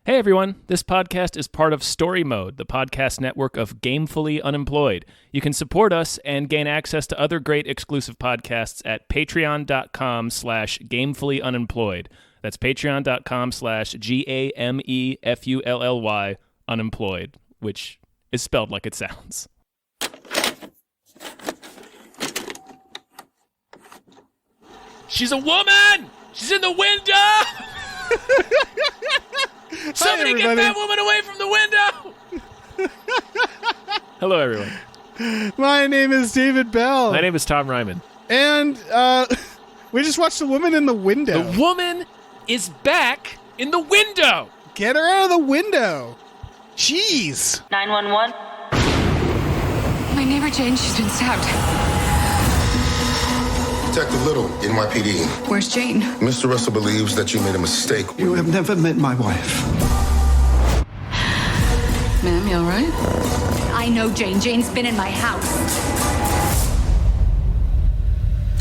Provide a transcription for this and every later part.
Hey everyone, this podcast is part of Story Mode, the podcast network of Gamefully Unemployed. You can support us and gain access to other great exclusive podcasts at patreon.com/gamefullyunemployed. That's patreon.com/GAMEFULLY unemployed, which is spelled like it sounds. She's a woman! She's in the window! Somebody get that woman away from the window! Hello, everyone. My name is David Bell. My name is Tom Ryman. And we just watched The Woman in the Window. The woman is back in the window! Get her out of the window. Jeez. 911. My neighbor Jane, she's been stabbed. Detective Little, NYPD. Where's Jane? Mr. Russell believes that you made a mistake. You have never met my wife. Ma'am, you all right? I know Jane. Jane's been in my house.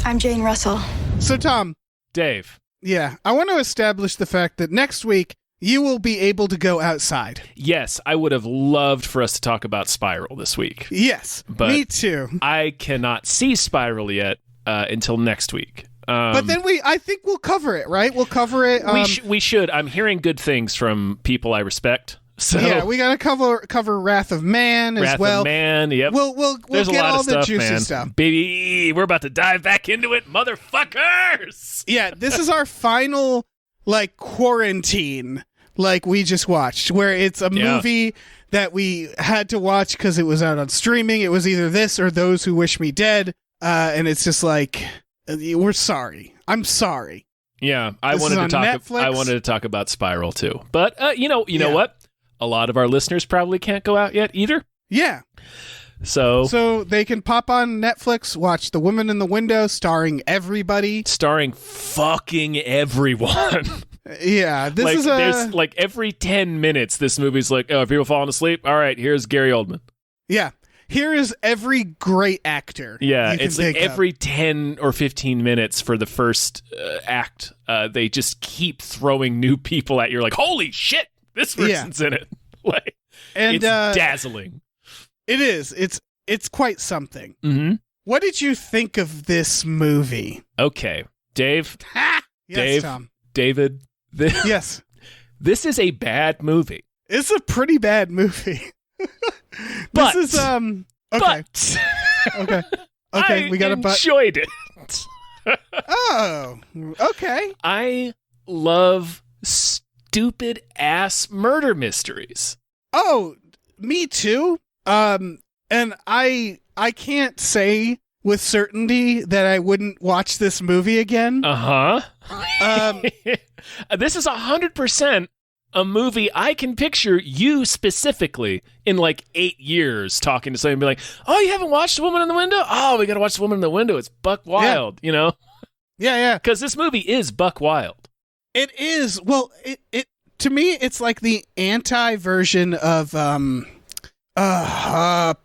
I'm Jane Russell. So, Tom. Dave. Yeah, I want to establish the fact that next week you will be able to go outside. Yes, I would have loved for us to talk about Spiral this week. Yes, but me too. I cannot see Spiral yet until next week. But then I think we'll cover it, right? We'll cover it. We should. I'm hearing good things from people I respect. So yeah, we gotta cover Wrath of Man as well. Wrath of Man, yep. We'll There's get a lot all of stuff, the juicy man. stuff. Baby, we're about to dive back into it, motherfuckers! Yeah, this is our final, quarantine, we just watched, where it's a movie that we had to watch because it was out on streaming. It was either this or Those Who Wish Me Dead, and it's just we're sorry. I'm sorry. Yeah, I This wanted is to on talk. Netflix. I wanted to talk about Spiral too, but you know what? A lot of our listeners probably can't go out yet either. Yeah. So they can pop on Netflix, watch The Woman in the Window, starring everybody. Starring fucking everyone. Yeah, this is there's every 10 minutes, this movie's like, oh, are people falling asleep? All right, here's Gary Oldman. Yeah. Here is every great actor. Yeah, you can it's like think of. every 10 or 15 minutes for the first act, they just keep throwing new people at you. You're like, holy shit, this person's in it. And it's dazzling. It is. It's quite something. Mm-hmm. What did you think of this movie? Okay, Dave. Yes, Dave. Tom. David. Yes. This is a bad movie. It's a pretty bad movie. But this is okay. But Okay, we got a but. enjoyed it. Oh, okay. I love stupid ass murder mysteries. Oh, me too. And I can't say with certainty that I wouldn't watch this movie again. This is 100% a movie I can picture you specifically in 8 years talking to somebody and be like, oh, you haven't watched The Woman in the Window? Oh, we got to watch The Woman in the Window. It's buck wild, you know? Yeah. Because this movie is buck wild. It is. Well, it to me, it's like the anti-version of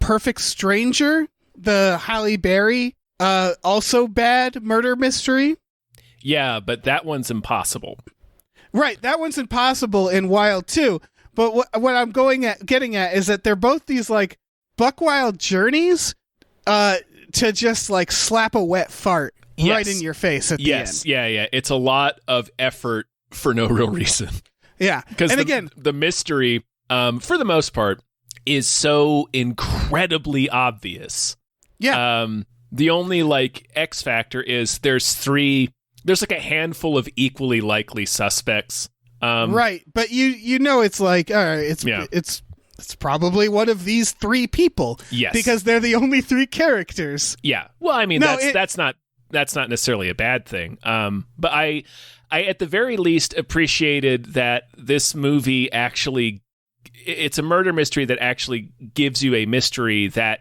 Perfect Stranger, the Halle Berry, also bad murder mystery. Yeah, but that one's impossible. Right, that one's impossible and wild too. But what I'm getting at is that they're both these buck wild journeys to just slap a wet fart right in your face at the end. Yeah. It's a lot of effort for no real reason. Yeah, because again, the mystery, for the most part, is so incredibly obvious. Yeah. The only X factor is there's a handful of equally likely suspects. Right, but you know it's all right, it's probably one of these three people. Yes. Because they're the only three characters. Yeah. Well, I mean, that's not necessarily a bad thing. But I at the very least appreciated that this movie actually, it's a murder mystery that actually gives you a mystery that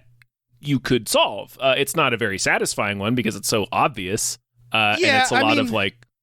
you could solve. It's not a very satisfying one because it's so obvious. And it's a lot of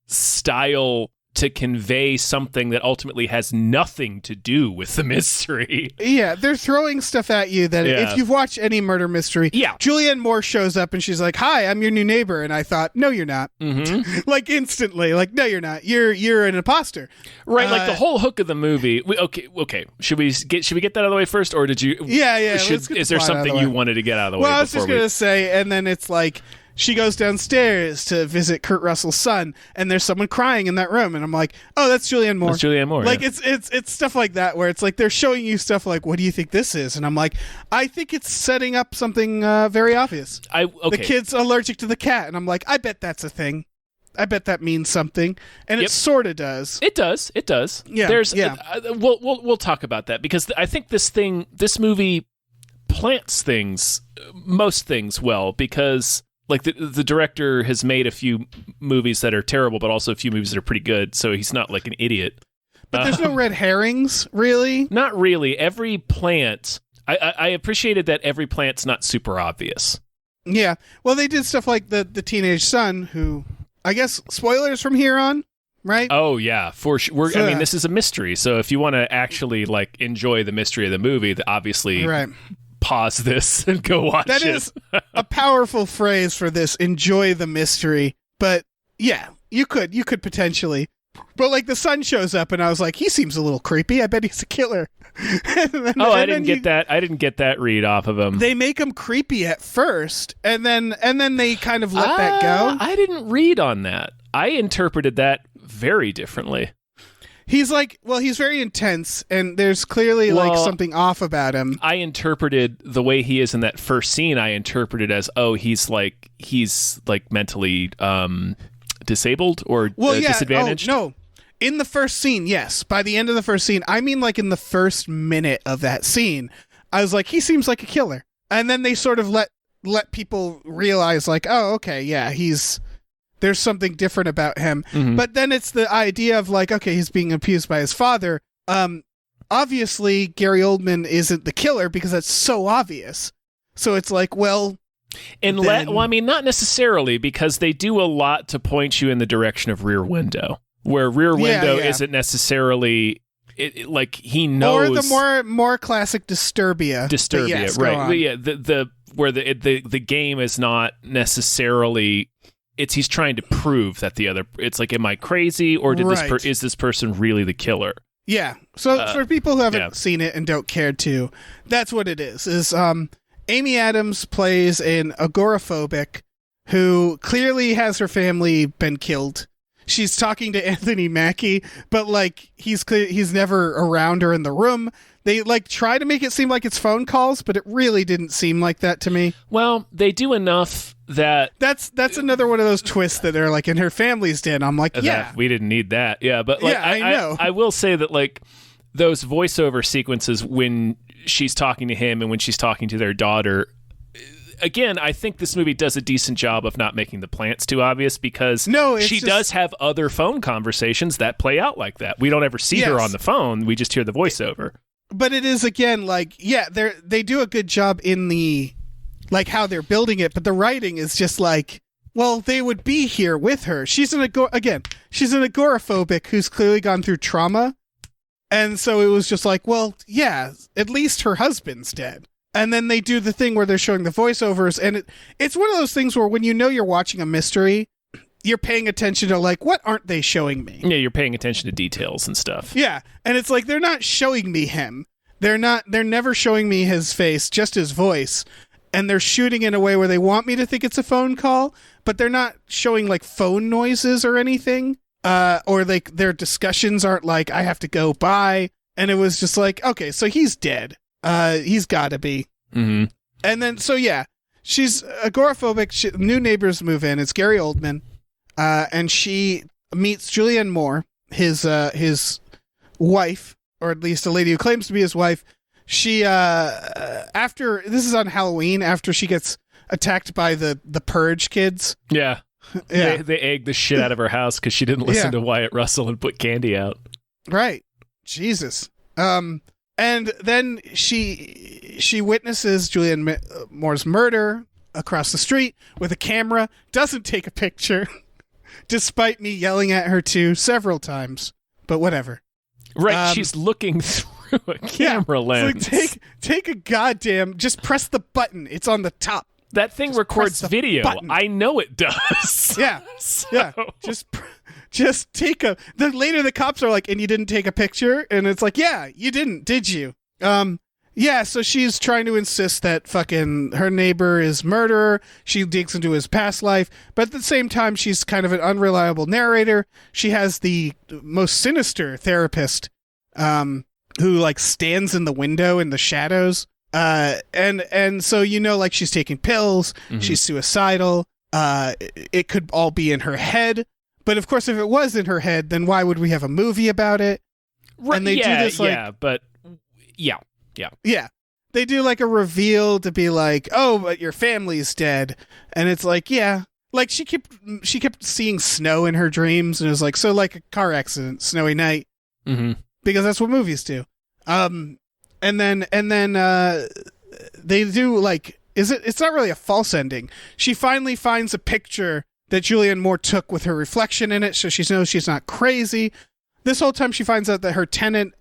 style to convey something that ultimately has nothing to do with the mystery. Yeah, they're throwing stuff at you that if you've watched any murder mystery, Julianne Moore shows up and she's like, "Hi, I'm your new neighbor," and I thought, "No, you're not." Mm-hmm. Like instantly, like, "No, you're not. You're an imposter." Right, like the whole hook of the movie. Okay. Should we get that out of the way first, or did you? Yeah. Is there something you wanted to get out of the way? Well, I was just gonna say, and then it's like, she goes downstairs to visit Kurt Russell's son, and there's someone crying in that room, and I'm like, "Oh, that's Julianne Moore." That's Julianne Moore. Like it's stuff like that where it's like they're showing you stuff like, "What do you think this is?" And I'm like, "I think it's setting up something very obvious." The kid's allergic to the cat, and I'm like, "I bet that's a thing. I bet that means something," and it sort of does. It does. Yeah. We'll talk about that because I think this movie plants most things well, because like the director has made a few movies that are terrible, but also a few movies that are pretty good, so he's not like an idiot. But there's no red herrings, really? Not really. Every plant, I appreciated that every plant's not super obvious. Yeah. Well, they did stuff like the teenage son, who, I guess, spoilers from here on, right? Oh, yeah, for sure. I mean, this is a mystery, so if you want to actually like enjoy the mystery of the movie, obviously... Right. Pause this and go watch it. That is a powerful phrase for this. Enjoy the mystery. But yeah, you could potentially. But like the son shows up and I was like, he seems a little creepy. I bet he's a killer. I didn't get that. I didn't get that read off of him. They make him creepy at first, and then they kind of let that go. I didn't read on that. I interpreted that very differently. He's like, well, he's very intense, and there's clearly like something off about him. I interpreted the way he is in that first scene. I interpreted as, he's mentally disabled or disadvantaged. Oh, no, in the first scene, yes. By the end of the first scene, I mean, like in the first minute of that scene, I was like, he seems like a killer, and then they sort of let people realize, like, oh, okay, yeah, there's something different about him. Mm-hmm. But then it's the idea of like, okay, he's being abused by his father. Obviously, Gary Oldman isn't the killer because that's so obvious. So it's like, well... I mean, not necessarily, because they do a lot to point you in the direction of Rear Window, where Rear Window isn't necessarily... like, he knows... Or the more classic Disturbia. Disturbia, yes, right. But yeah, where the game is not necessarily... he's trying to prove that the other. It's like, am I crazy, or is this person really the killer? Yeah. So for people who haven't seen it and don't care to, that's what it is. Amy Adams plays an agoraphobic who clearly has her family been killed. She's talking to Anthony Mackie, but like he's never around her in the room. They like try to make it seem like it's phone calls, but it really didn't seem like that to me. Well, they do enough that that's another one of those twists that they're like, and her family's dead. I'm like, yeah, we didn't need that. Yeah, but like, I know. I will say that like those voiceover sequences when she's talking to him and when she's talking to their daughter. Again, I think this movie does a decent job of not making the plants too obvious, because she does have other phone conversations that play out like that. We don't ever see her on the phone. We just hear the voiceover. But it is, again, like, yeah, they do a good job in the, like, how they're building it, but the writing is just like, well, they would be here with her. She's an agoraphobic who's clearly gone through trauma, and so it was just like, well, yeah, at least her husband's dead. And then they do the thing where they're showing the voiceovers, and it's one of those things where when you know you're watching a mystery, you're paying attention to, like, what aren't they showing me? Yeah, you're paying attention to details and stuff. Yeah, and it's like, they're not showing me him. They're never showing me his face, just his voice. And they're shooting in a way where they want me to think it's a phone call, but they're not showing, like, phone noises or anything. Or, like, their discussions aren't like, I have to go by. And it was just like, okay, so he's dead. He's gotta be. Mm-hmm. And then, so yeah, she's agoraphobic. New neighbors move in. It's Gary Oldman. And she meets Julianne Moore, his wife, or at least a lady who claims to be his wife. She, after, this is on Halloween, after she gets attacked by the Purge kids. Yeah. Yeah. They egged the shit out of her house because she didn't listen to Wyatt Russell and put candy out. Right. Jesus. And then she witnesses Julianne Moore's murder across the street with a camera, doesn't take a picture. despite me yelling at her too several times. But whatever. Right, she's looking through a camera lens. Like, take a goddamn, just press the button. It's on the top. That thing records video. button. I know it does. Yeah. Yeah. Just take a. Then later the cops are like, and you didn't take a picture? And it's like, yeah, you didn't, did you? Yeah, so she's trying to insist that fucking her neighbor is murderer. She digs into his past life, but at the same time, she's kind of an unreliable narrator. She has the most sinister therapist, who like stands in the window in the shadows. And so, like she's taking pills, she's suicidal. It could all be in her head. But of course, if it was in her head, then why would we have a movie about it? Right. And they do this like, Yeah. They do like a reveal to be like, oh, but your family's dead. And it's like, yeah. Like she kept seeing snow in her dreams, and it was like, so like a car accident, snowy night. Mm-hmm. Because that's what movies do. And then they do like, it's not really a false ending. She finally finds a picture that Julianne Moore took with her reflection in it, so she knows she's not crazy. This whole time she finds out that her tenant,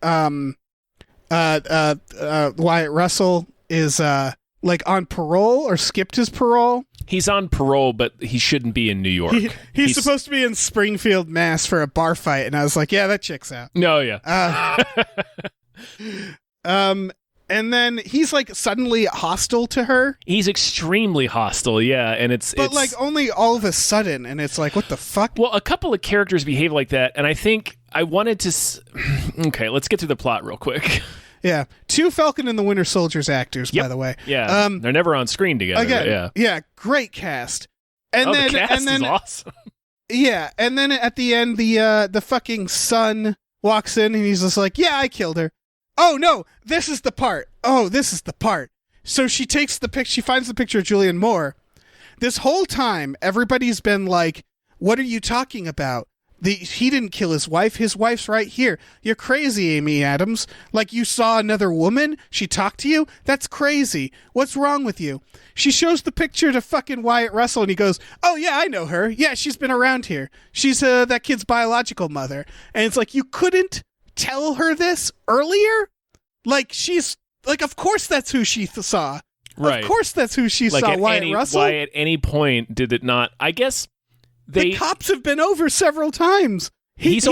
Wyatt Russell, is like on parole or skipped his parole. He's on parole, but he shouldn't be in New York. He's supposed to be in Springfield, Mass for a bar fight, and I was like, yeah, that checks out. No, yeah. And then he's like suddenly hostile to her. He's extremely hostile, yeah, and it's like only all of a sudden, and it's like, what the fuck? Well, a couple of characters behave like that, and I think I wanted to. Okay, let's get through the plot real quick. Yeah, 2 Falcon and the Winter Soldiers actors, by the way. Yeah, they're never on screen together. Again, yeah, great cast. And the cast is awesome. Yeah, and then at the end, the fucking son walks in, and he's just like, yeah, I killed her. Oh, no, this is the part. So she takes the picture. She finds the picture of Julianne Moore. This whole time, everybody's been like, what are you talking about? He didn't kill his wife. His wife's right here. You're crazy, Amy Adams. Like, you saw another woman? She talked to you? That's crazy. What's wrong with you? She shows the picture to fucking Wyatt Russell, and he goes, oh, yeah, I know her. Yeah, she's been around here. She's that kid's biological mother. And it's like, you couldn't tell her this earlier? Like, she's like, of course that's who she saw. Right. Of course that's who she saw. Wyatt Russell. Why at any point did it not? I guess the cops have been over several times. He was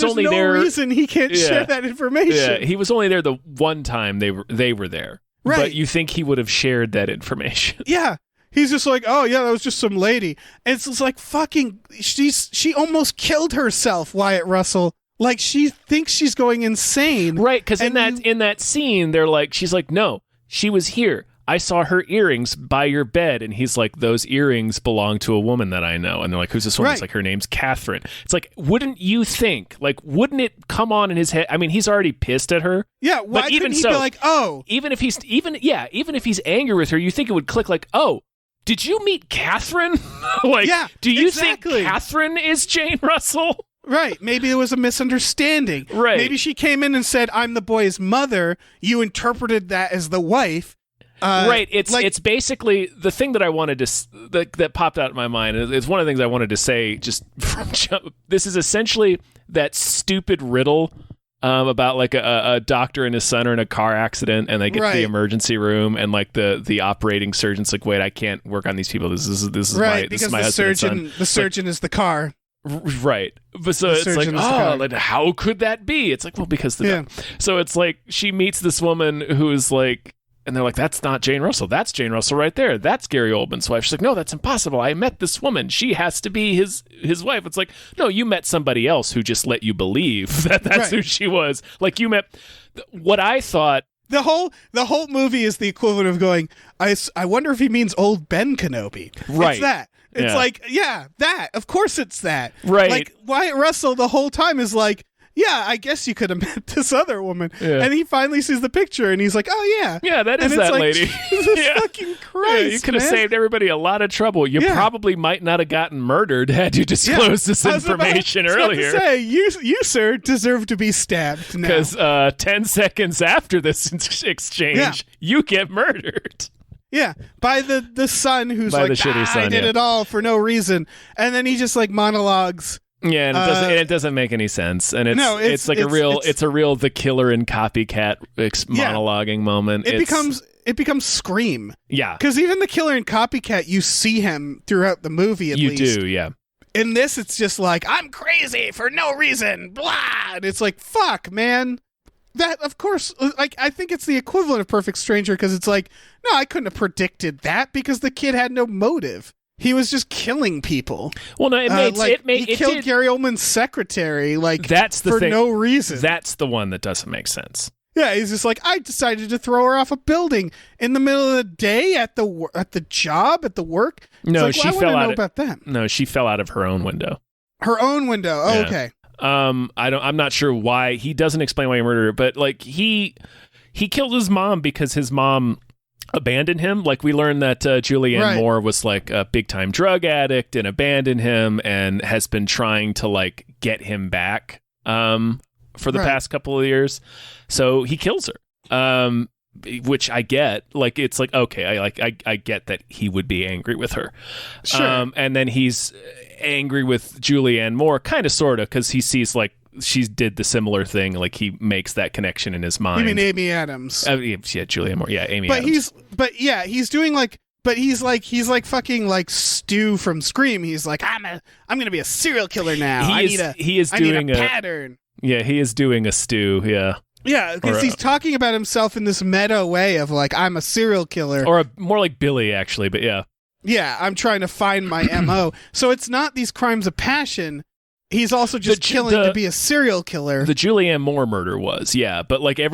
only there. No reason he can't share that information. Yeah, he was only there the one time they were there. Right. But you think he would have shared that information? Yeah. He's just like, oh yeah, that was just some lady. And it's just like fucking. She almost killed herself, Wyatt Russell. Like, she thinks she's going insane. Right, because in that scene, she's like, no, she was here. I saw her earrings by your bed. And he's like, those earrings belong to a woman that I know. And they're like, who's this woman? Right. It's like, her name's Catherine. It's like, wouldn't you think, like, wouldn't it come on in his head? I mean, he's already pissed at her. Yeah, why couldn't he be like, oh. Even if he's angry with her, you think it would click like, oh, did you meet Catherine? Like, yeah, do you exactly. think Catherine is Jane Russell? Right. Maybe there was a misunderstanding. Right. Maybe she came in and said, I'm the boy's mother. You interpreted that as the wife. Right. It's basically the thing that I wanted to that popped out in my mind. It's one of the things I wanted to say. Just from this is essentially that stupid riddle about like a doctor and his son are in a car accident, and they get to the emergency room, and like the operating surgeon's like, wait, I can't work on these people. This is right, my because my husband. The surgeon is the car. Right. But so it's like, like, how could that be? It's like, well, because so it's like she meets this woman who is like, and they're like, that's not Jane Russell. That's Jane Russell right there. That's Gary Oldman's wife. She's like, no, that's impossible. I met this woman. She has to be his wife. It's like, no, you met somebody else who just let you believe that's who she was. Like, you met what I thought. The whole movie is the equivalent of going, I wonder if he means old Ben Kenobi. Right. It's that. It's like, yeah, that. Of course it's that. Right. Like, Wyatt Russell the whole time is like, yeah, I guess you could have met this other woman. Yeah. And he finally sees the picture, and he's like, oh, yeah. Yeah, that is that lady. Jesus fucking Christ, you could have saved everybody a lot of trouble. You probably might not have gotten murdered had you disclosed this information earlier. I was about to say, you, sir, deserve to be stabbed now. Because 10 seconds after this exchange, you get murdered. Yeah, by the son who's By like, the shitty son, I did yeah. it all for no reason. And then he just like monologues. Yeah, and it doesn't make any sense, and it's like a real the killer and copycat monologuing moment. It becomes Scream. Yeah, because even the killer and copycat, you see him throughout the movie. At least you do, yeah. In this, it's just like, I'm crazy for no reason, blah. And it's like, fuck, man. That, of course, like, I think it's the equivalent of Perfect Stranger, because it's like, no, I couldn't have predicted that because the kid had no motive. He was just killing people. Well, no, he killed Gary Oldman's secretary, like, that's the for thing. no reason. That's the one that doesn't make sense. Yeah, he's just like, I decided to throw her off a building in the middle of the day at the job, at the work. No, like, she fell out about that. No, she fell out of her own window. Her own window. Oh, Yeah. okay. I'm not sure why. He doesn't explain why he murdered her, but like he killed his mom because his mom abandoned him. Like, we learned that Julianne Moore was like a big time drug addict and abandoned him and has been trying to like get him back for the past couple of years. So he kills her. Which I get. Like, it's like, okay, I get that he would be angry with her. Sure. And then he's angry with Julianne Moore, kind of, sort of, because he sees like she did the similar thing. Like, he makes that connection in his mind. You mean Amy Adams? Yeah, Julianne Moore. Yeah, Amy but Adams. He's doing like, but he's like fucking like Stu from Scream. He's like, I'm gonna be a serial killer now. I need a pattern. Yeah, he is doing a Stu. Yeah. Yeah, because he's talking about himself in this meta way of like, I'm a serial killer. Or more like Billy, actually, but yeah. Yeah, I'm trying to find my MO. So it's not these crimes of passion. He's also just killing to be a serial killer. The Julianne Moore murder was, yeah, but like that.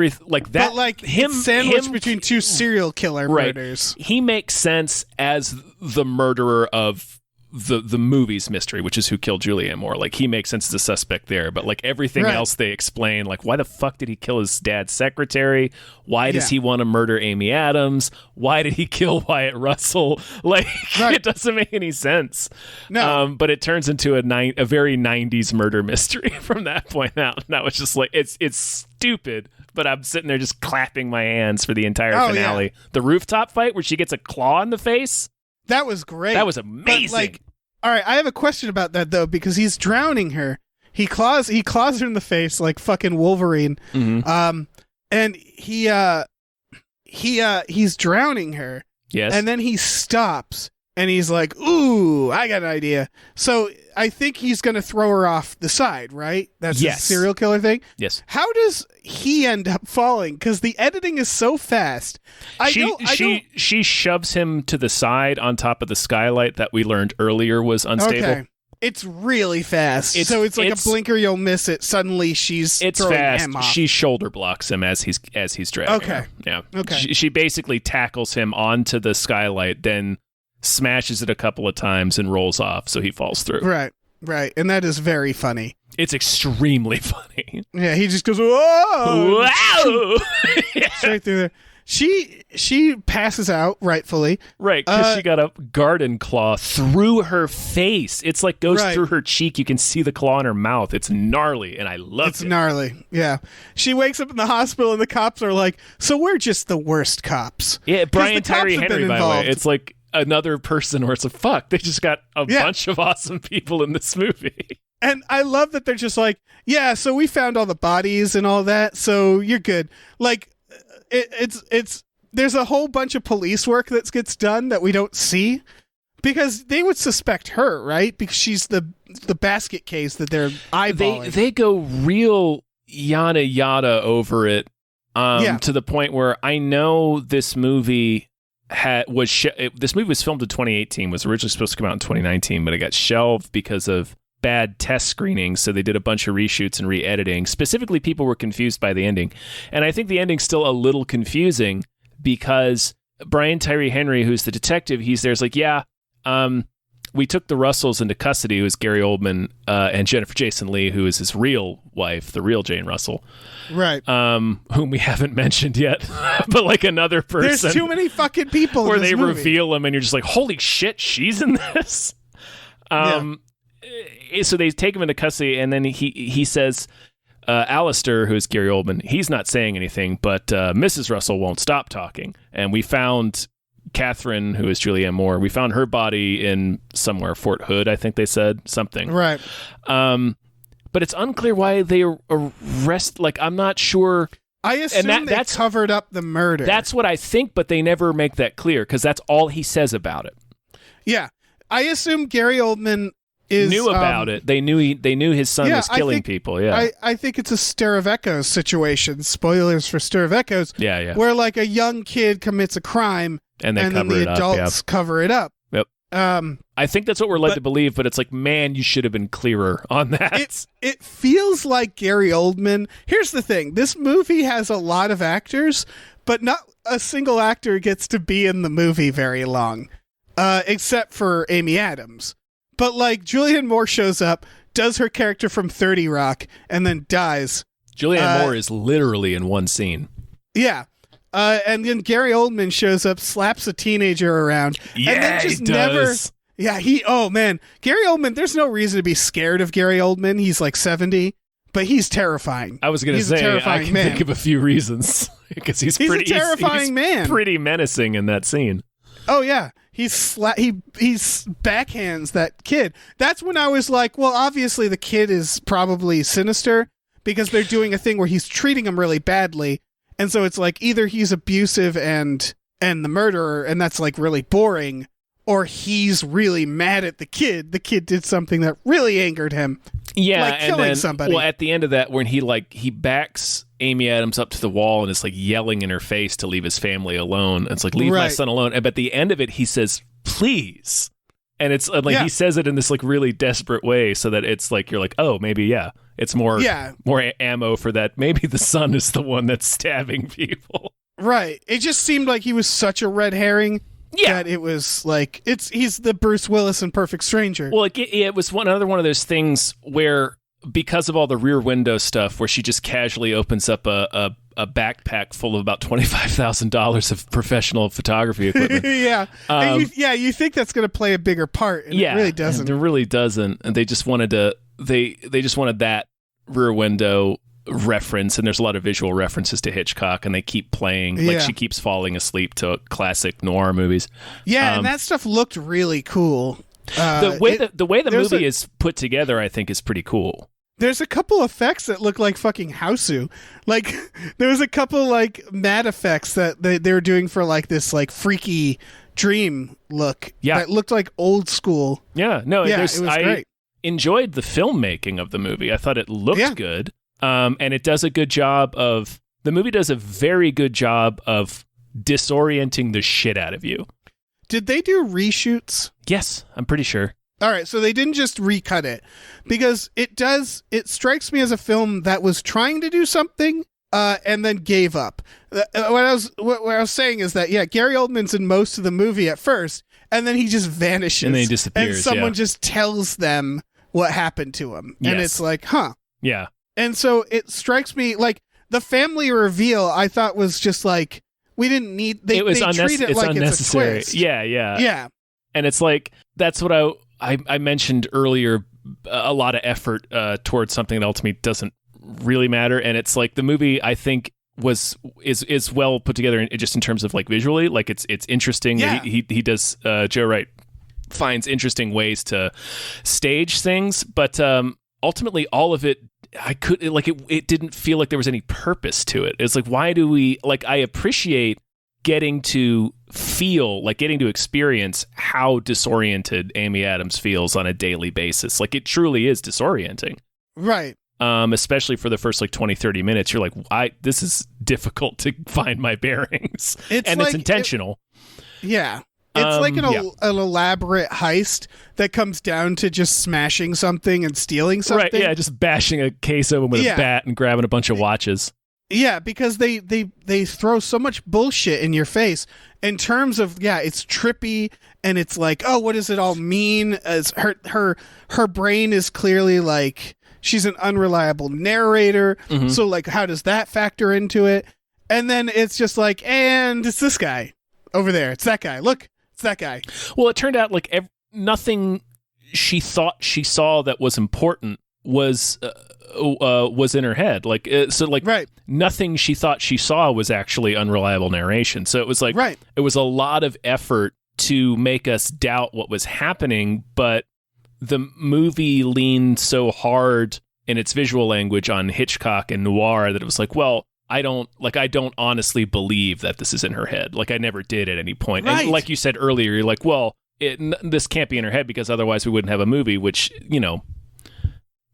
But like it's sandwiched between two serial killer murders. He makes sense as the murderer of the movie's mystery, which is who killed Julianne Moore. Like, he makes sense as a suspect there, but like everything else they explain, like, why the fuck did he kill his dad's secretary? Why does he want to murder Amy Adams? Why did he kill Wyatt Russell? Like, it doesn't make any sense. No. But it turns into a very 90s murder mystery from that point out. And that was just like, it's stupid, but I'm sitting there just clapping my hands for the entire finale. Yeah. The rooftop fight where she gets a claw in the face. That was great. That was amazing. But, like, all right, I have a question about that though, because he's drowning her. He claws her in the face like fucking Wolverine. Mm-hmm. And he's drowning her. Yes. And then he stops and he's like, "Ooh, I got an idea." So I think he's going to throw her off the side, right? That's a serial killer thing. Yes. How does he end up falling? Because the editing is so fast. She shoves him to the side on top of the skylight that we learned earlier was unstable. Okay. It's really fast. So it's like a blinker, you'll miss it. Suddenly she's throwing fast. him off. She shoulder blocks him as he's dragging her. Yeah. Okay. She basically tackles him onto the skylight, then smashes it a couple of times and rolls off, so he falls through. Right. And that is very funny. It's extremely funny. Yeah, he just goes, "Whoa!" Wow! Straight through there. She passes out, rightfully. Right, because she got a garden claw through her face. It's like goes through her cheek. You can see the claw in her mouth. It's gnarly, and I love it. It's gnarly, yeah. She wakes up in the hospital, and the cops are like, "So we're just the worst cops." Yeah, Brian Tyree Henry, by the way. It's like another person where it's like, fuck, they just got a bunch of awesome people in this movie. And I love that they're just like, yeah, so we found all the bodies and all that, so you're good. Like, it's there's a whole bunch of police work that gets done that we don't see because they would suspect her, right? Because she's the basket case that they're eyeballing. They go real yada over it to the point where I know this movie this movie was filmed in 2018, was originally supposed to come out in 2019, but it got shelved because of bad test screenings, so they did a bunch of reshoots and re-editing. Specifically, people were confused by the ending, and I think the ending's still a little confusing because Brian Tyree Henry, who's the detective, he's there's like, we took the Russells into custody, who is Gary Oldman and Jennifer Jason Leigh, who is his real wife, the real Jane Russell, right? Whom we haven't mentioned yet, but like another person. There's too many fucking people where in this they movie. reveal them, and you're just like, holy shit, she's in this. So they take him into custody, and then he says, Alistair, who's Gary Oldman, he's not saying anything, but Mrs. Russell won't stop talking. And we found Catherine, who is Julianne Moore, we found her body in somewhere, Fort Hood, I think they said, something. Right. But it's unclear why they arrest. Like, I'm not sure. I assume that's covered up the murder. That's what I think, but they never make that clear because that's all he says about it. Yeah, I assume Gary Oldman knew about it. They knew his son was killing people. Yeah, I think it's a Stir of Echoes situation. Spoilers for Stir of Echoes. Yeah. Where like a young kid commits a crime and then the adults cover it up. Yep. I think that's what we're led to believe, but it's like, man, you should have been clearer on that. It feels like Gary Oldman. Here's the thing: this movie has a lot of actors, but not a single actor gets to be in the movie very long, except for Amy Adams. But like Julianne Moore shows up, does her character from 30 Rock, and then dies. Julianne Moore is literally in one scene. Yeah. And then Gary Oldman shows up, slaps a teenager around. Yeah, and then just he does. Oh man. Gary Oldman, there's no reason to be scared of Gary Oldman. He's like 70, but he's terrifying. I was going to say, I can think of a few reasons. Because he's a terrifying man. Pretty menacing in that scene. Oh yeah. He backhands that kid. That's when I was like, well, obviously the kid is probably sinister because they're doing a thing where he's treating him really badly. And so it's like either he's abusive and the murderer, and that's like really boring, or he's really mad at the kid. The kid did something that really angered him. Yeah, like killing somebody. Well, at the end of that, when he backs Amy Adams up to the wall and is like yelling in her face to leave his family alone. It's like, leave my son alone. And at the end of it, he says, please. And it's like he says it in this like really desperate way, so that it's like you're like, oh, maybe it's more ammo for that. Maybe the son is the one that's stabbing people. Right. It just seemed like he was such a red herring. Yeah, that it was like he's the Bruce Willis in Perfect Stranger. Well, it was another one of those things where, because of all the Rear Window stuff, where she just casually opens up a backpack full of about $25,000 of professional photography equipment. And you think that's going to play a bigger part, and it really doesn't. It really doesn't, and they just wanted that Rear Window reference, and there's a lot of visual references to Hitchcock, and they keep playing like she keeps falling asleep to classic noir movies. And that stuff looked really cool. The way the movie is put together, I think, is pretty cool. There's a couple effects that look like fucking Hausu. Like there was a couple like matte effects that they were doing for like this like freaky dream look. Yeah, that looked like old school. Yeah, no, it was great. I enjoyed the filmmaking of the movie. I thought it looked good. And it does a good job of, the movie does a very good job of disorienting the shit out of you. Did they do reshoots? Yes, I'm pretty sure. All right, so they didn't just recut it, because it strikes me as a film that was trying to do something and then gave up. What I was saying is that, Gary Oldman's in most of the movie at first, and then he just vanishes. And then he disappears, and someone just tells them what happened to him. Yes. And it's like, huh. Yeah. And so it strikes me like the family reveal I thought was just like, we didn't need, they treat it like unnecessary. It's a twist. Yeah. And it's like, that's what I mentioned earlier, a lot of effort towards something that ultimately doesn't really matter. And it's like the movie, I think, is well put together just in terms of like visually, like it's interesting. Yeah. He does, Joe Wright finds interesting ways to stage things, but ultimately all of it, it didn't feel like there was any purpose to it. It's like, why do we, like, I appreciate getting to experience how disoriented Amy Adams feels on a daily basis. Like, it truly is disorienting. Right. Especially for the first like 20-30 minutes, you're like, this is difficult to find my bearings. It's intentional. It's like an elaborate heist that comes down to just smashing something and stealing something. Right, just bashing a case open with a bat and grabbing a bunch of watches. Yeah, because they throw so much bullshit in your face in terms of, it's trippy, and it's like, oh, what does it all mean? As her brain is clearly like, she's an unreliable narrator, so like, how does that factor into it? And then it's just like, and it's this guy over there. It's that guy. Look. It's that guy. Well, it turned out like nothing she thought she saw that was important was was in her head. Like, Right. nothing she thought she saw was actually unreliable narration. So it was like, Right. it was a lot of effort to make us doubt what was happening, but the movie leaned so hard in its visual language on Hitchcock and noir that it was like, well, I don't honestly believe that this is in her head. Like, I never did at any point. Right. And like you said earlier, you're like, well, this can't be in her head because otherwise we wouldn't have a movie, which,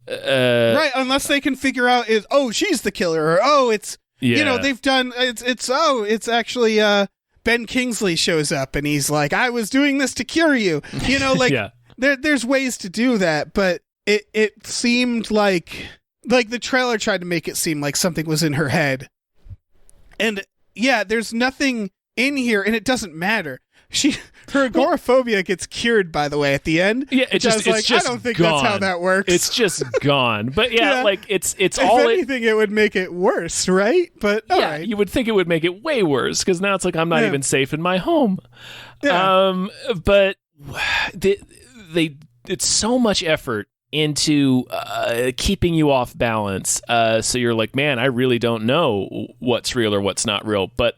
right, unless they can figure out she's the killer, or it's they've done it's actually Ben Kingsley shows up and he's like, I was doing this to cure you. Yeah. There's ways to do that, but it seemed like the trailer tried to make it seem like something was in her head. And yeah, there's nothing in here and it doesn't matter. Her agoraphobia gets cured, by the way, at the end. Yeah, it's just I don't think gone. that's how that works. It's just gone. But yeah, like it's if all. If anything, it would make it worse, right? But all yeah, right. You would think it would make it way worse because now it's like I'm not even safe in my home. Yeah. But it's so much effort into keeping you off balance. So you're like, man, I really don't know what's real or what's not real. But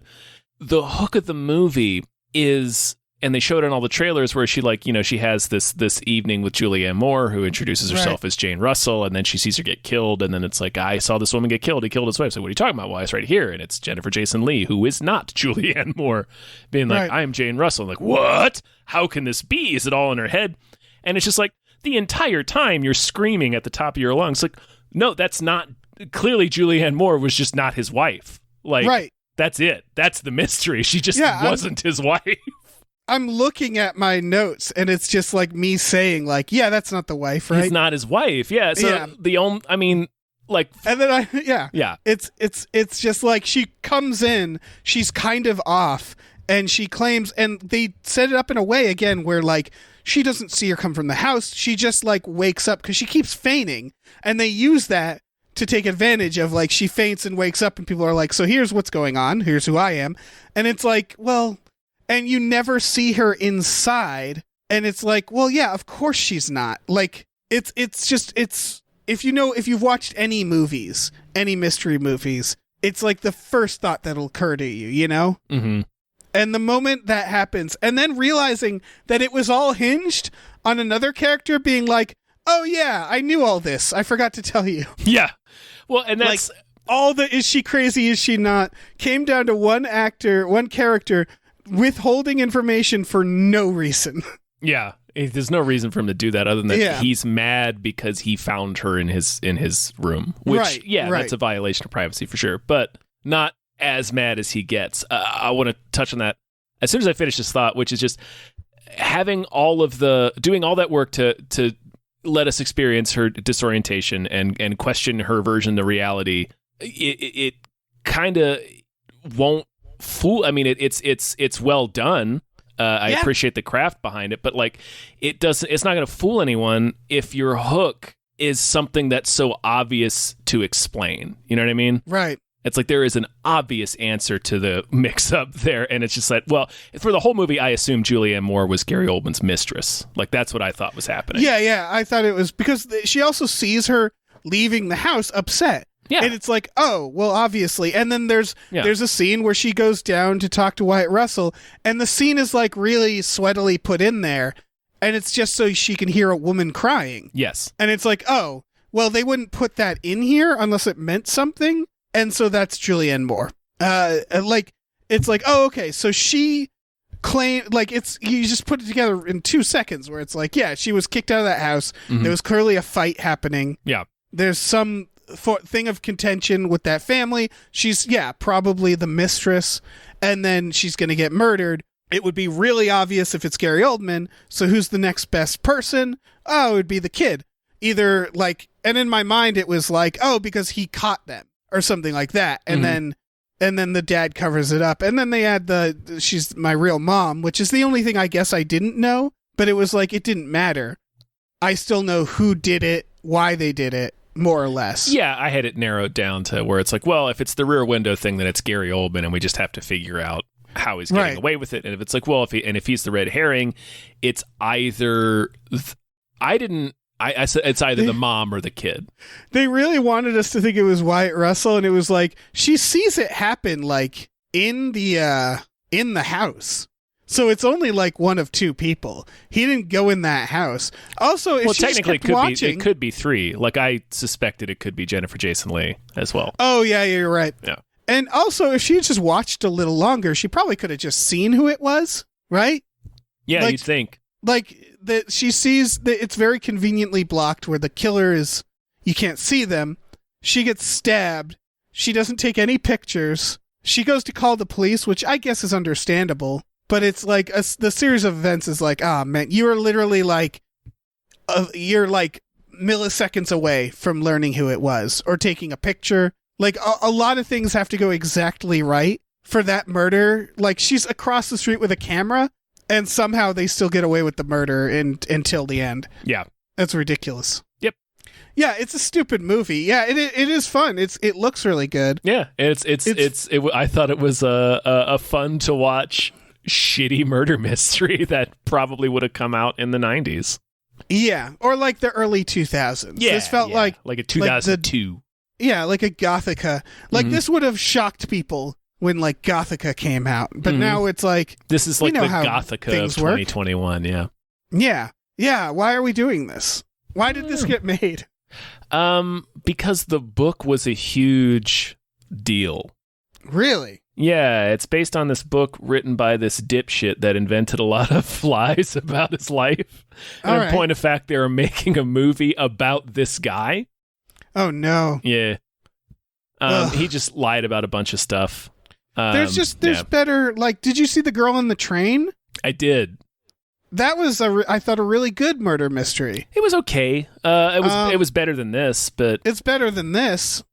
the hook of the movie is, and they showed it in all the trailers where she she has this evening with Julianne Moore, who introduces herself as Jane Russell, and then she sees her get killed, and then it's like, I saw this woman get killed. He killed his wife. So what are you talking about? Well, it's right here, and it's Jennifer Jason Leigh, who is not Julianne Moore, being like, I am Jane Russell. I'm like, what? How can this be? Is it all in her head? And it's just like the entire time you're screaming at the top of your lungs, like, no, that's not. Clearly, Julianne Moore was just not his wife. Like, right. That's it. That's the mystery. She just wasn't his wife. I'm looking at my notes, and it's just like me saying, like, yeah, that's not the wife, right? He's not his wife. Yeah. So the only, I mean, like, and then yeah. It's just like she comes in, she's kind of off, and she claims, and they set it up in a way again where like she doesn't see her come from the house. She just like wakes up because she keeps fainting, and they use that to take advantage of, like, she faints and wakes up and people are like, so here's what's going on. Here's who I am. And it's like, well, and you never see her inside. And it's like, well, yeah, of course she's not. Like, it's if you've watched any movies, any mystery movies, it's like the first thought that'll occur to you, Mm-hmm. And the moment that happens, and then realizing that it was all hinged on another character being like, oh yeah, I knew all this. I forgot to tell you. Yeah. Well, and that's like, all the is she crazy, is she not, came down to one character withholding information for no reason. Yeah. There's no reason for him to do that other than that he's mad because he found her in his room. Which, that's a violation of privacy for sure, but not as mad as he gets. I want to touch on that as soon as I finish this thought, which is just having doing all that work to let us experience her disorientation and question her version of reality. It kind of won't fool. I mean, it's well done. I appreciate the craft behind it, but like it's not going to fool anyone if your hook is something that's so obvious to explain. You know what I mean? Right. It's like there is an obvious answer to the mix-up there, and it's just like, well, for the whole movie, I assumed Julianne Moore was Gary Oldman's mistress. Like, that's what I thought was happening. Yeah, I thought it was, because she also sees her leaving the house upset. Yeah. And it's like, oh, well, obviously. And then there's a scene where she goes down to talk to Wyatt Russell, and the scene is, like, really sweatily put in there, and it's just so she can hear a woman crying. Yes. And it's like, oh, well, they wouldn't put that in here unless it meant something. And so that's Julianne Moore. Like, it's like, oh, okay. So she claimed, like, you just put it together in 2 seconds where it's like, yeah, she was kicked out of that house. Mm-hmm. There was clearly a fight happening. Yeah. There's some thing of contention with that family. She's, probably the mistress. And then she's going to get murdered. It would be really obvious if it's Gary Oldman. So who's the next best person? Oh, it would be the kid. Either, like, and in my mind, it was like, oh, because he caught them. Or something like that, and then the dad covers it up, and then they add she's my real mom, which is the only thing I guess I didn't know, but it was like it didn't matter. I still know who did it, why they did it, more or less. Yeah, I had it narrowed down to where it's like, well, if it's the Rear Window thing, then it's Gary Oldman, and we just have to figure out how he's getting away with it. And if it's like, well, if he's the red herring, it's either I didn't I said it's either the mom or the kid. They really wanted us to think it was Wyatt Russell, and it was like she sees it happen like in the house. So it's only like one of two people. He didn't go in that house. Also, if she technically kept watching, it could be three. Like I suspected it could be Jennifer Jason Leigh as well. Oh yeah, you're right. Yeah. And also, if she had just watched a little longer, she probably could have just seen who it was, right? Yeah, Like- you'd think. Like that she sees that it's very conveniently blocked where the killer is, you can't see them. She gets stabbed. She doesn't take any pictures. She goes to call the police, which I guess is understandable. But it's like the series of events is like, man, you are literally like, you're like milliseconds away from learning who it was or taking a picture. Like a lot of things have to go exactly right for that murder. Like she's across the street with a camera and somehow they still get away with the murder until the end. Yeah. That's ridiculous. Yep. Yeah, it's a stupid movie. Yeah, it is fun. It looks really good. Yeah, I thought it was a fun to watch shitty murder mystery that probably would have come out in the 90s. Yeah, or like the early 2000s. Yeah, this felt like a 2002. Like a Gothica. Like this would have shocked people when like Gothica came out, but now it's like this is like the how Gothica of 2021. Work. Yeah. Why are we doing this? Why did this get made? Because the book was a huge deal. Really? Yeah, it's based on this book written by this dipshit that invented a lot of lies about his life. And in point of fact, they were making a movie about this guy. Oh, no. Yeah. He just lied about a bunch of stuff. There's better, like, did you see The Girl on the Train? I did. That was, I thought, a really good murder mystery. It was okay. It was better than this, but... It's better than this.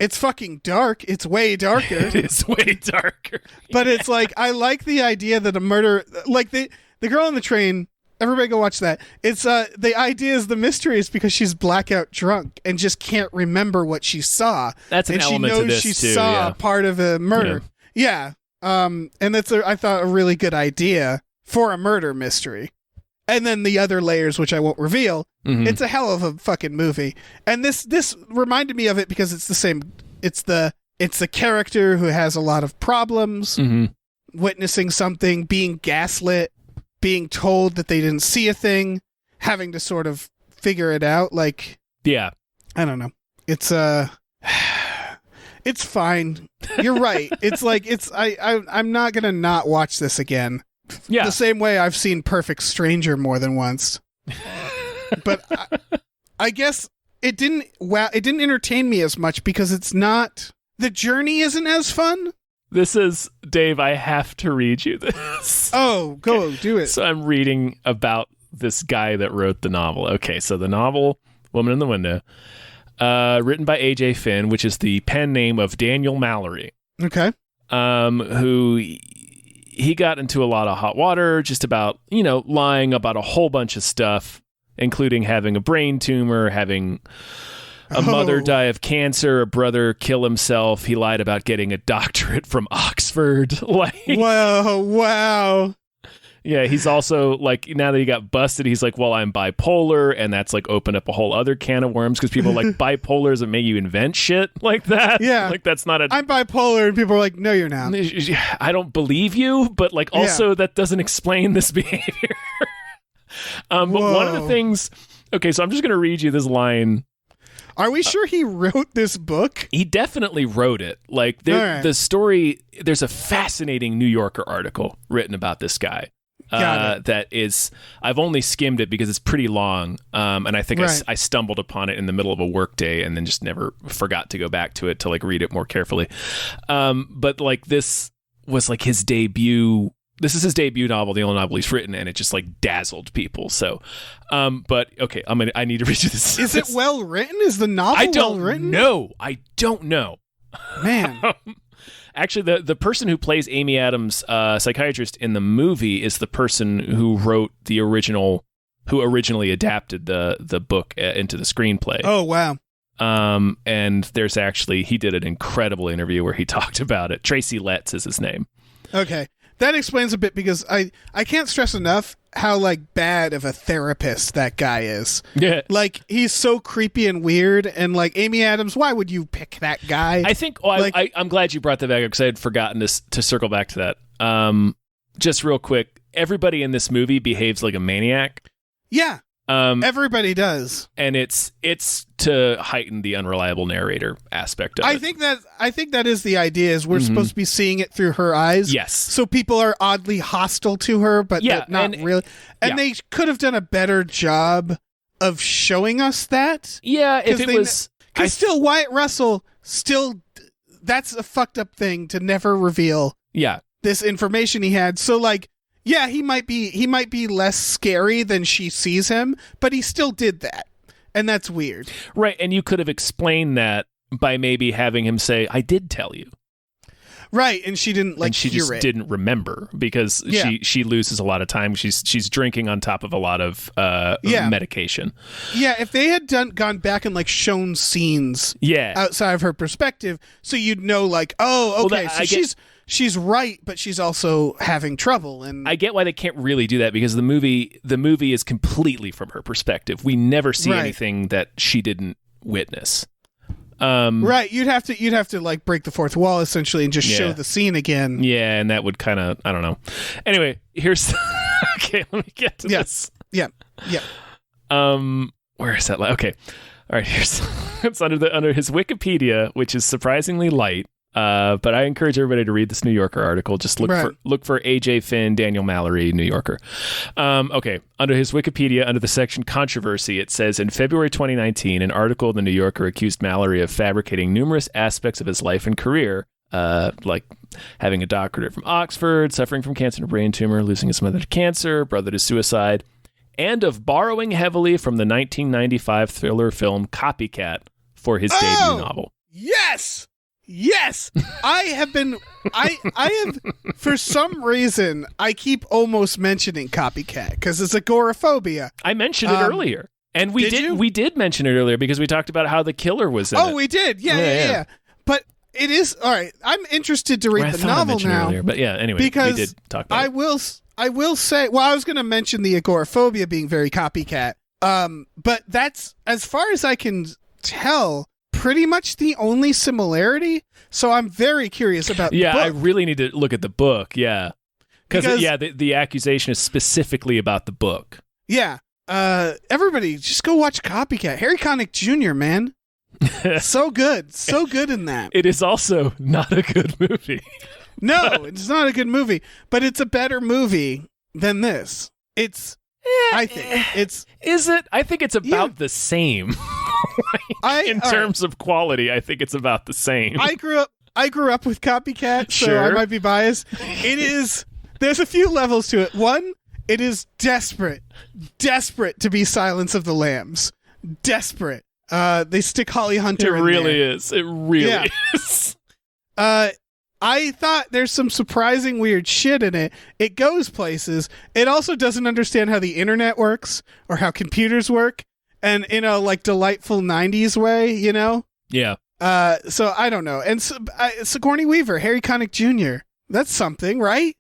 It's fucking dark. It's way darker. It is way darker. But it's like, I like the idea that a murder, like the Girl on the Train, everybody go watch that. It's, the idea is the mystery is because she's blackout drunk and just can't remember what she saw. That's an element to this, she too, saw part of a murder. Yeah. And that's, I thought, a really good idea for a murder mystery. And then the other layers, which I won't reveal, it's a hell of a fucking movie. And this reminded me of it because it's the same. It's the character who has a lot of problems, witnessing something, being gaslit, being told that they didn't see a thing, having to sort of figure it out. Like, yeah, I don't know. It's it's fine. You're right. It's like I'm not gonna not watch this again. Yeah. The same way I've seen Perfect Stranger more than once. But I guess it didn't entertain me as much because the journey isn't as fun. This is, Dave, I have to read you this. Oh, go do it. So I'm reading about this guy that wrote the novel. Okay, so the novel, Woman in the Window, written by A.J. Finn, which is the pen name of Daniel Mallory. Okay. Who... He got into a lot of hot water just about, lying about a whole bunch of stuff, including having a brain tumor, having a mother die of cancer, a brother kill himself. He lied about getting a doctorate from Oxford. Wow. Yeah, he's also, like, now that he got busted, he's like, well, I'm bipolar, and that's, like, opened up a whole other can of worms, because people are like, bipolar doesn't make you invent shit like that. Yeah. Like, that's not I'm bipolar, and people are like, no, you're not. I don't believe you, but, like, also that doesn't explain this behavior. But one of the things... Okay, so I'm just going to read you this line. Are we sure he wrote this book? He definitely wrote it. Like, the story... There's a fascinating New Yorker article written about this guy. That is, I've only skimmed it because it's pretty long, and I think I stumbled upon it in the middle of a work day and then just never forgot to go back to it to like read it more carefully. But like this was like his debut. This is his debut novel, the only novel he's written, and it just like dazzled people. So, but okay, I need to read you this. Is it well written? Is the novel well written? I don't know. Man. Actually, the person who plays Amy Adams, psychiatrist in the movie, is the person who wrote who originally adapted the book into the screenplay. Oh, wow. And he did an incredible interview where he talked about it. Tracy Letts is his name. Okay. that explains a bit because I can't stress enough how like bad of a therapist that guy is. Yeah. Like he's so creepy and weird, and like Amy Adams, why would you pick that guy? I think I'm glad you brought that back up because I had forgotten to circle back to that. Just real quick, everybody in this movie behaves like a maniac. Yeah. Everybody does. And it's to heighten the unreliable narrator aspect of it. I think that is the idea, is we're supposed to be seeing it through her eyes. Yes. So people are oddly hostile to her, but not really. And they could have done a better job of showing us that. Yeah, if it was... Because still, Wyatt Russell, that's a fucked up thing to never reveal this information he had. So like, yeah, he might be less scary than she sees him, but he still did that. And that's weird. Right, and you could have explained that by maybe having him say, I did tell you. Right, and she didn't and she just didn't remember because she loses a lot of time. She's drinking on top of a lot of medication. Yeah, if they had gone back and like shown scenes outside of her perspective, so you'd know like, oh, okay, she's right, but she's also having trouble. And I get why they can't really do that because the movie is completely from her perspective. We never see anything that she didn't witness. Right, you'd have to like break the fourth wall essentially and just show the scene again. Yeah, and that would kind of, I don't know. Anyway, here's okay. Let me get to this. Yeah. Where is that? Okay, all right. Here's it's under his Wikipedia, which is surprisingly light. But I encourage everybody to read this New Yorker article. Just look for AJ Finn, Daniel Mallory, New Yorker. Okay, under his Wikipedia, under the section controversy, it says, in February 2019, an article in the New Yorker accused Mallory of fabricating numerous aspects of his life and career, like having a doctorate from Oxford, suffering from cancer and a brain tumor, losing his mother to cancer, brother to suicide, and of borrowing heavily from the 1995 thriller film Copycat for his debut novel. Yes, I have, for some reason, I keep almost mentioning Copycat because it's agoraphobia. I mentioned it earlier. And we did mention it earlier because we talked about how the killer was in it. Oh, we did. Yeah. But it is, all right, I'm interested to read the novel now. Earlier, but yeah, anyway, because we did talk about it. I will say, well, I was going to mention the agoraphobia being very Copycat. But that's, as far as I can tell, pretty much the only similarity. So I'm very curious about the book. I really need to look at the book. Yeah. Because the accusation is specifically about the book. Yeah. Everybody just go watch Copycat. Harry Connick Jr., man. So good in that. It is also not a good movie. No, it's not a good movie, but it's a better movie than this. I think it's... Is it? I think it's about the same. In terms of quality, I think it's about the same. I grew up with Copycat, so I might be biased. There's a few levels to it. One, it is desperate to be Silence of the Lambs. Desperate. They stick Holly Hunter in there. It really is. I thought there's some surprising weird shit in it. It goes places. It also doesn't understand how the internet works or how computers work. And in a like delightful 90s way, you know? Yeah. So I don't know. And Sigourney Weaver, Harry Connick Jr. That's something, right?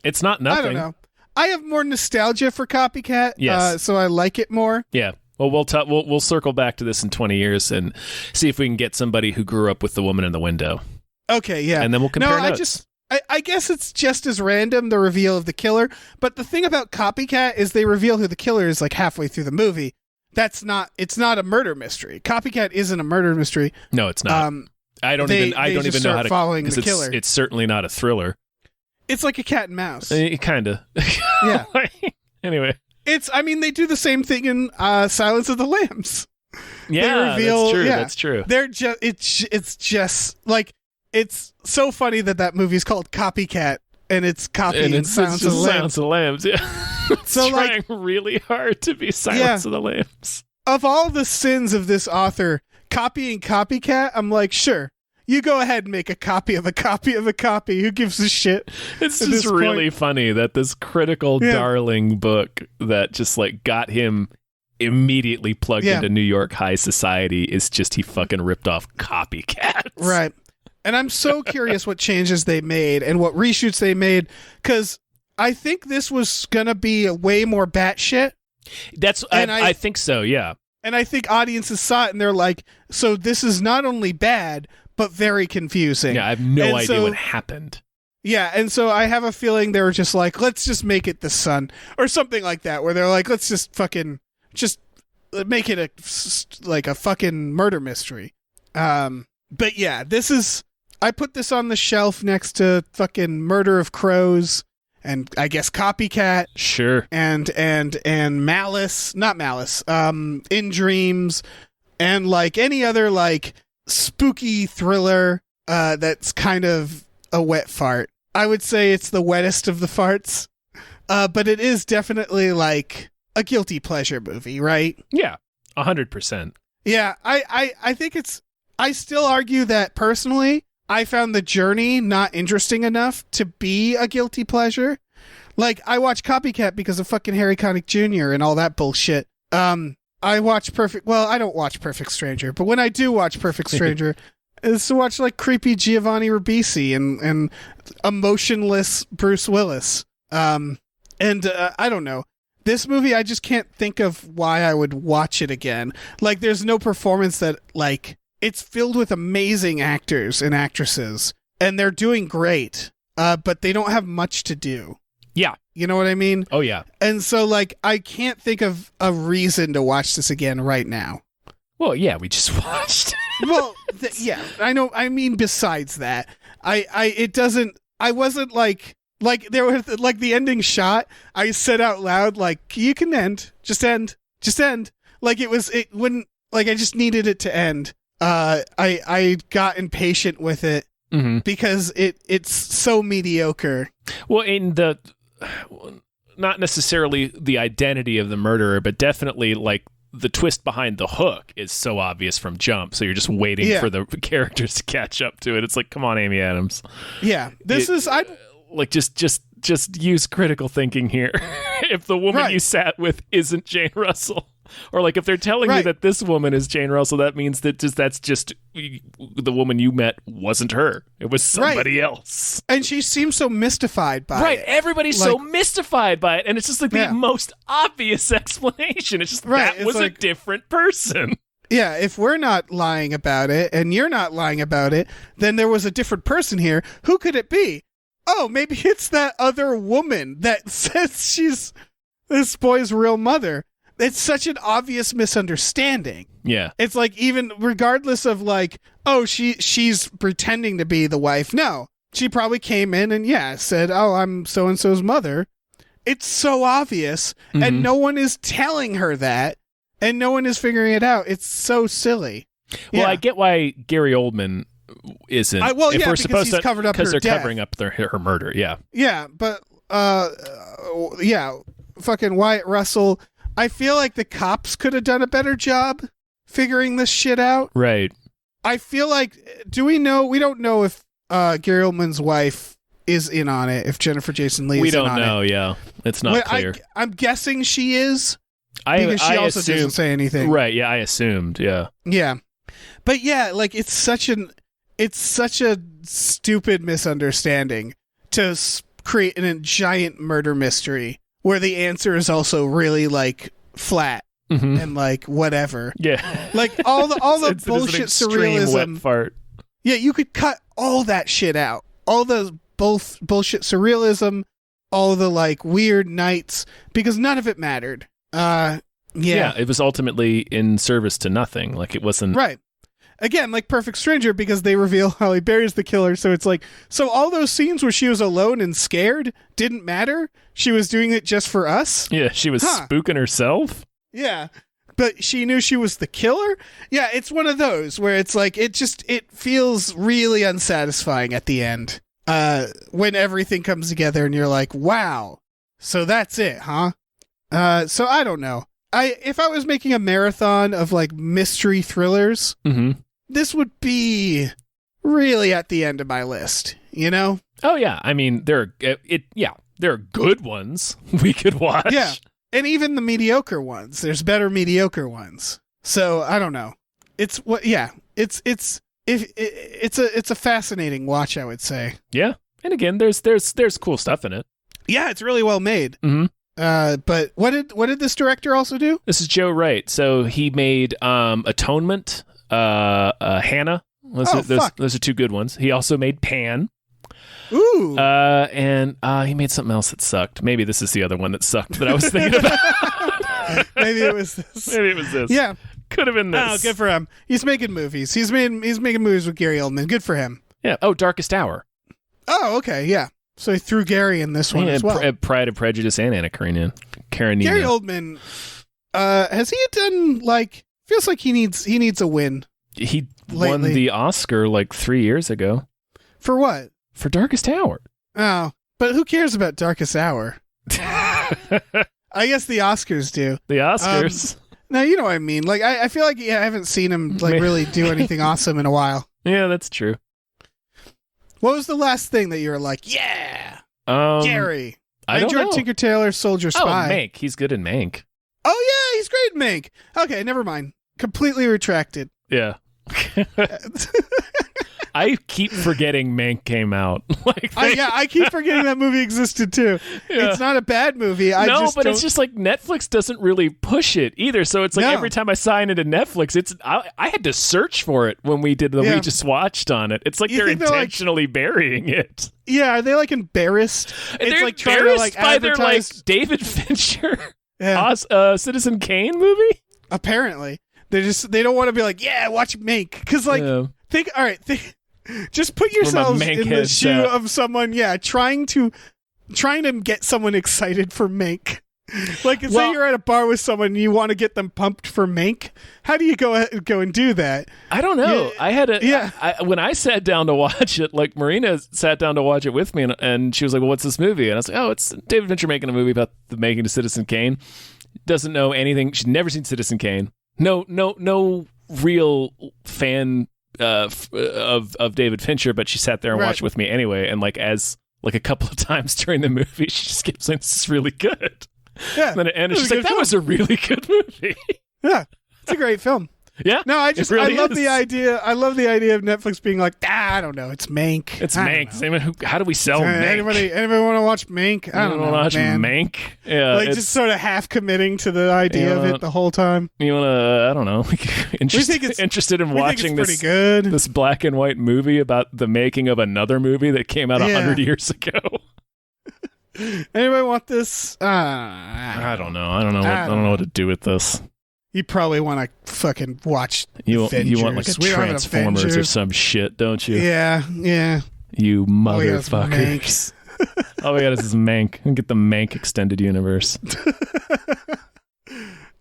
It's not nothing. I don't know. I have more nostalgia for Copycat. Yes. So I like it more. Yeah. Well, we'll circle back to this in 20 years and see if we can get somebody who grew up with The Woman in the Window. Okay, yeah. And then we'll compare notes. I guess it's just as random, the reveal of the killer. But the thing about Copycat is they reveal who the killer is like halfway through the movie. It's not a murder mystery. Copycat isn't a murder mystery. No, it's not. I don't even know how to following the killer. It's certainly not a thriller. It's like a cat and mouse. Kind of. Yeah. Anyway. They do the same thing in Silence of the Lambs. Yeah, that's true. Yeah, that's true. They're just it's just like, it's so funny that movie's called Copycat and it's copying Silence of the Lambs. Silence of the Lambs, yeah. It's trying really hard to be Silence of the Lambs. Of all the sins of this author, copying Copycat, I'm like, sure, you go ahead and make a copy of a copy of a copy. Who gives a shit? It's just really funny that this critical darling book that just like got him immediately plugged into New York high society is just he fucking ripped off Copycat. Right. And I'm so curious what changes they made and what reshoots they made, because I think this was going to be way more batshit. I think so, yeah. And I think audiences saw it and they're like, so this is not only bad, but very confusing. Yeah, I have no idea what happened. Yeah, and so I have a feeling they were just like, let's just make it the Son, or something like that, where they're like, let's just fucking just make it a fucking murder mystery. But yeah, I put this on the shelf next to fucking Murder of Crows and I guess Copycat. Sure. And Malice, not Malice, In Dreams, and like any other like spooky thriller that's kind of a wet fart. I would say it's the wettest of the farts, but it is definitely like a guilty pleasure movie, right? Yeah, 100%. Yeah, I think I still argue that personally, I found the journey not interesting enough to be a guilty pleasure. Like, I watch Copycat because of fucking Harry Connick Jr. and all that bullshit. I watch I don't watch Perfect Stranger, but when I do watch Perfect Stranger, it's to watch like creepy Giovanni Ribisi and emotionless Bruce Willis. I don't know. This movie, I just can't think of why I would watch it again. Like, there's no performance that, like, it's filled with amazing actors and actresses, and they're doing great, but they don't have much to do. Yeah. You know what I mean? Oh, yeah. And so, like, I can't think of a reason to watch this again right now. Well, yeah, we just watched. Well, yeah, I know. I mean, besides that, I wasn't like there was like the ending shot. I said out loud, like, you can end, just end. Like it wouldn't, like, I just needed it to end. I got impatient with it because it's so mediocre. Well, not necessarily the identity of the murderer, but definitely like the twist behind the hook is so obvious from jump. So you're just waiting for the characters to catch up to it. It's like, come on, Amy Adams. Yeah, just use critical thinking here. If the woman you sat with isn't Jane Russell, or like if they're telling you that this woman is Jane Russell, that means that that's just the woman you met wasn't her. It was somebody else. And she seems so mystified by it. Right. Everybody's so mystified by it. And it's just like the most obvious explanation. It's just that was like a different person. Yeah, if we're not lying about it and you're not lying about it, then there was a different person here. Who could it be? Oh, maybe it's that other woman that says she's this boy's real mother. It's such an obvious misunderstanding. Yeah. It's like, even regardless of like, oh, she's pretending to be the wife. No, she probably came in and said, oh, I'm so-and-so's mother. It's so obvious and no one is telling her that and no one is figuring it out. It's so silly. Well, I get why Gary Oldman isn't. Because he's covered up her death. Because they're covering up her murder, yeah. Yeah, but, fucking Wyatt Russell, I feel like the cops could have done a better job figuring this shit out. Right. I feel like, we don't know if Gary Oldman's wife is in on it, if Jennifer Jason Leigh is in on it. We don't know, yeah. It's not clear. I'm guessing she is, because she also doesn't say anything. Right, yeah, I assumed, yeah. Yeah. But yeah, like, it's such a stupid misunderstanding to create a giant murder mystery where the answer is also really like flat and like whatever. Yeah. Like all the bullshit surrealism. Wet fart. Yeah, you could cut all that shit out. All the bullshit surrealism, all the like weird nights, because none of it mattered. Yeah, it was ultimately in service to nothing. Like, it wasn't right. Again, like Perfect Stranger, because they reveal Halle Berry's the killer, so it's like, so all those scenes where she was alone and scared didn't matter? She was doing it just for us? Yeah, she was spooking herself? Yeah, but she knew she was the killer? Yeah, it's one of those where it's like, it feels really unsatisfying at the end. When everything comes together and you're like, wow, so that's it, huh? So I don't know. If I was making a marathon of like mystery thrillers, this would be really at the end of my list, you know? Oh yeah, I mean there are good ones we could watch. Yeah, and even the mediocre ones. There's better mediocre ones. So I don't know. It's it's a fascinating watch, I would say. Yeah. And again, there's cool stuff in it. Yeah, it's really well made. Mm-hmm. But what did this director also do? This is Joe Wright. So he made Atonement, Hannah. Those are two good ones. He also made Pan. Ooh. And he made something else that sucked. Maybe this is the other one that sucked that I was thinking about. Maybe it was this. Maybe it was this. Yeah. Could have been this. Oh, good for him. He's making movies. He's making movies with Gary Oldman. Good for him. Yeah. Oh, Darkest Hour. Oh, okay. Yeah. So he threw Gary in this one as well. Pride and Prejudice and Anna Karenina. Gary Oldman, has he done feels like he needs a win. He won the Oscar 3 years ago. For what? For Darkest Hour. Oh, but who cares about Darkest Hour? I guess the Oscars do. The Oscars. No, you know what I mean. I feel like I haven't seen him really do anything awesome in a while. Yeah, that's true. What was the last thing that you were like, yeah, Gary? I enjoyed Tinker Tailor Soldier Spy. Oh, Mank. He's good in Mank. Oh yeah, he's great in Mank. Okay, never mind. Completely retracted. Yeah. I keep forgetting Mank came out. I keep forgetting that movie existed too. Yeah. It's not a bad movie. It's just Netflix doesn't really push it either. So it's every time I sign into Netflix, I had to search for it when we did the We Just Watched on it. It's they're intentionally burying it. Yeah, are they embarrassed? They're it's trying to by advertise their David Fincher Citizen Kane movie. Apparently, they don't want to be watch Mank because just put yourselves in the shoe of someone, trying to get someone excited for Mank. Say you're at a bar with someone and you want to get them pumped for Mank. How do you go and do that? I don't know. I had when I sat down to watch it, Marina sat down to watch it with me, and she was like, "Well, what's this movie?" And I was like, "Oh, it's David Fincher making a movie about the making of Citizen Kane." Doesn't know anything. She's never seen Citizen Kane. No real fan of David Fincher, but she sat there and watched with me anyway, and as a couple of times during the movie she just kept saying, "This is really good." Yeah, and then it ended. She's like, "That was a really good movie." Yeah, it's a great film. Yeah, no, I love the idea. I love the idea of Netflix being like, I don't know, it's Mank. It's Mank. How do we sell Mank? Anybody want to watch Mank? I don't know, watch man. Mank. Yeah, just sort of half committing to the idea of it the whole time. You want to? I don't know. Interested in watching this? Pretty good. This black and white movie about the making of another movie that came out 100 years ago. Anybody want this? I don't know. I don't know what to do with this. You probably want to fucking watch Avengers. You want a Transformers or some shit, don't you? Yeah. You motherfuckers. All we got is Mank. And get the Mank extended universe.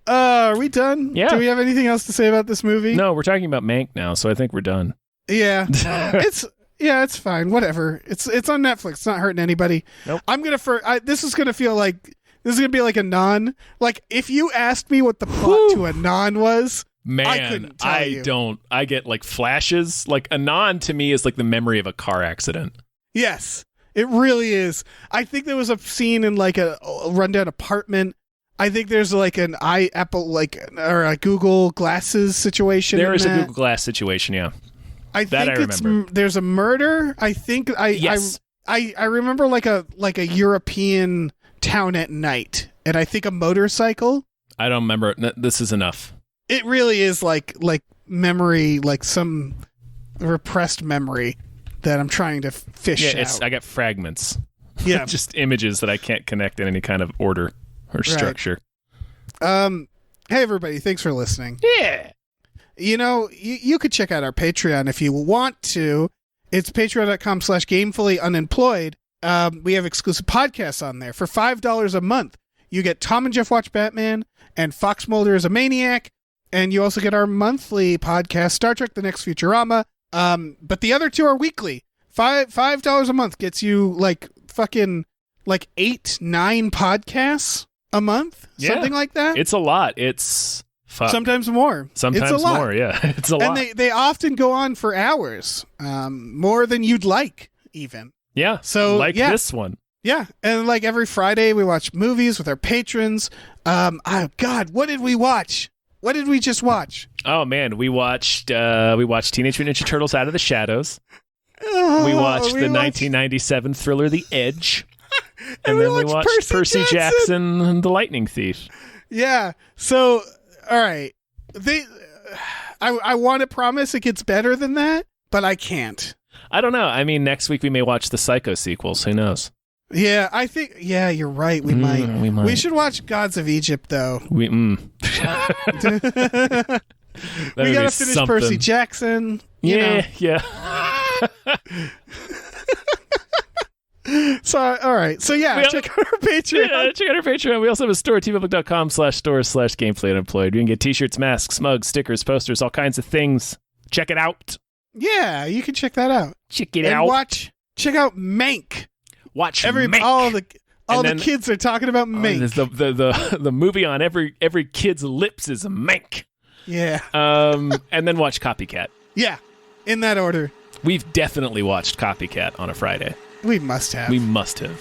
Are we done? Yeah. Do we have anything else to say about this movie? No, we're talking about Mank now, so I think we're done. Yeah. It's fine. Whatever. It's on Netflix. It's not hurting anybody. Nope. This is gonna feel like. This is going to be like a non. If you asked me what the plot to a non was, man, I couldn't tell you. Don't. I get flashes. A non to me is the memory of a car accident. Yes, it really is. I think there was a scene in a rundown apartment. I think there's an Apple or a Google Glasses situation. There is a Google Glass situation, yeah. I remember. There's a murder. I think yes. I remember a European town at night, and I think a motorcycle. I don't remember. This is enough. It really is like memory, some repressed memory that I'm trying to fish out. I got fragments. Yeah. Just images that I can't connect in any kind of order or structure. Hey everybody, thanks for listening. Yeah. You could check out our Patreon if you want to. It's patreon.com/gamefullyunemployed. We have exclusive podcasts on there. For $5 a month, you get Tom and Jeff Watch Batman and Fox Mulder is a Maniac, and you also get our monthly podcast, Star Trek: The Next Futurama. But the other two are weekly. $5 a month gets you fucking 8-9 podcasts a month, something like that. It's a lot. It's sometimes more. Sometimes it's a lot. more. Yeah, it's a lot. And they often go on for hours, more than you'd like, even. Yeah. So this one. Yeah. And every Friday we watch movies with our patrons. Oh God, what did we watch? What did we just watch? Oh man, we watched Teenage Mutant Ninja Turtles Out of the Shadows. Oh, We watched the 1997 thriller The Edge. And then we watched Percy Jackson and The Lightning Thief. Yeah. So, all right. I want to promise it gets better than that, but I can't. I don't know. I mean, next week we may watch the Psycho sequels. Who knows? Yeah, I think. Yeah, you're right. We might. We should watch Gods of Egypt, though. We gotta finish Percy Jackson. Yeah. So, all right. So, check out our Patreon. Yeah, check out our Patreon. We also have a store, tpublic.com/store/gameplayunemployed. You can get t-shirts, masks, mugs, stickers, posters, all kinds of things. Check it out. Yeah, you can check that out. Check it and out. Check out Mank. Watch Mank. All the kids are talking about Mank. The movie on every kid's lips is a Mank. Yeah. And then watch Copycat. Yeah, in that order. We've definitely watched Copycat on a Friday. We must have. We must have.